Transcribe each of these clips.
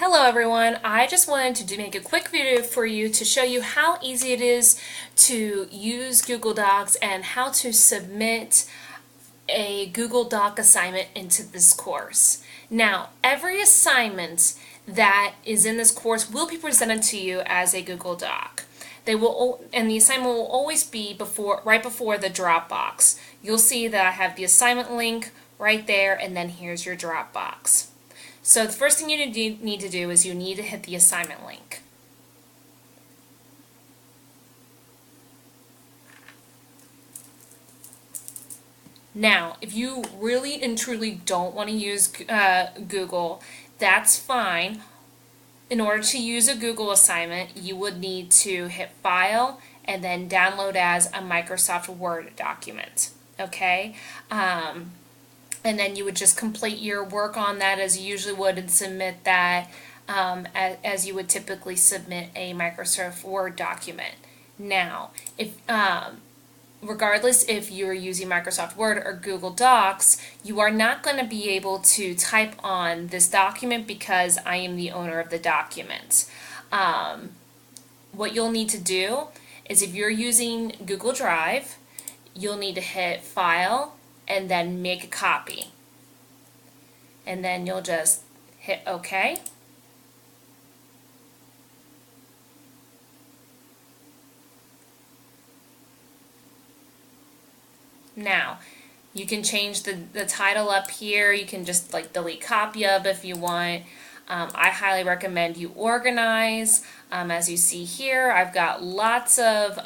Hello everyone, I just wanted to make a quick video for you to show you how easy it is to use Google Docs and how to submit a Google Doc assignment into this course. Now, every assignment that is in this course will be presented to you as a Google Doc. And the assignment will always be right before the Dropbox. You'll see that I have the assignment link right there, and then here's your Dropbox. So the first thing you need to do is you need to hit the assignment link. Now, if you really and truly don't want to use Google, that's fine. In order to use a Google assignment, you would need to hit File and then download as a Microsoft Word document. Okay? And then you would just complete your work on that as you usually would and submit that as you would typically submit a Microsoft Word document. Now, regardless if you're using Microsoft Word or Google Docs, you are not going to be able to type on this document because I am the owner of the document. What you'll need to do is if you're using Google Drive, you'll need to hit File and then make a copy. And then you'll just hit OK. Now, you can change the title up here. You can just delete copy of if you want. I highly recommend you organize. As you see here, I've got lots of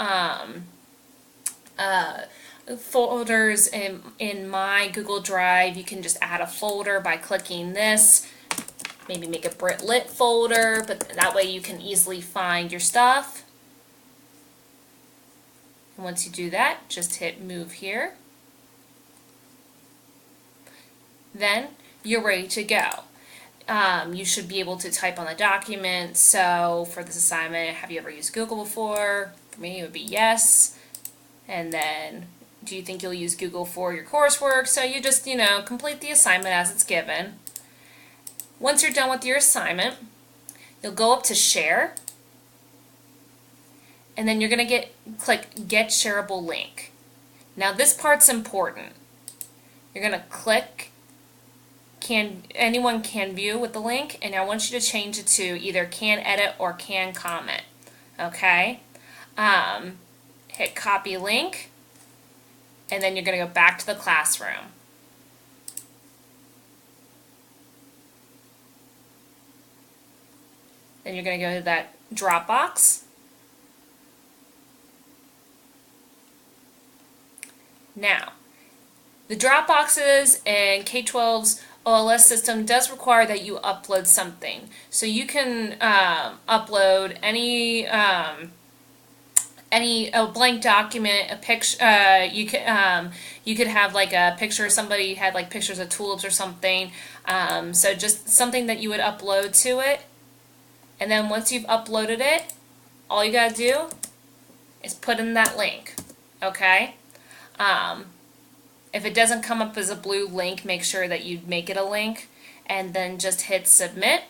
folders in my Google Drive. You can just add a folder by clicking this. Maybe make a Brit Lit folder, but that way you can easily find your stuff. And once you do that, just hit move here. Then you're ready to go. You should be able to type on the document. So for this assignment, have you ever used Google before? For me, it would be yes. And then, do you think you'll use Google for your coursework? So you just, complete the assignment as it's given. Once you're done with your assignment, you'll go up to Share, and then you're going to click Get Shareable Link. Now this part's important. You're going to click anyone can view with the link, and I want you to change it to either can edit or can comment. Okay? Hit Copy Link. And then you're going to go back to the classroom. Then you're going to go to that Dropbox. Now, the Dropboxes and K-12's OLS system does require that you upload something. So you can upload any a blank document, a picture. You could have like a picture. Somebody had like pictures of tulips or something. So just something that you would upload to it, and then once you've uploaded it, all you gotta do is put in that link. Okay. If it doesn't come up as a blue link, make sure that you make it a link, and then just hit submit.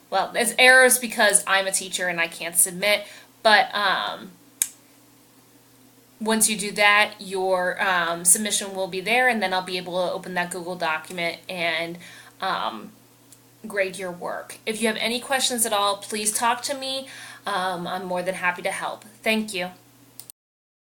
Well, there's errors because I'm a teacher and I can't submit, but once you do that, your submission will be there, and then I'll be able to open that Google document and grade your work. If you have any questions at all, please talk to me. I'm more than happy to help. Thank you.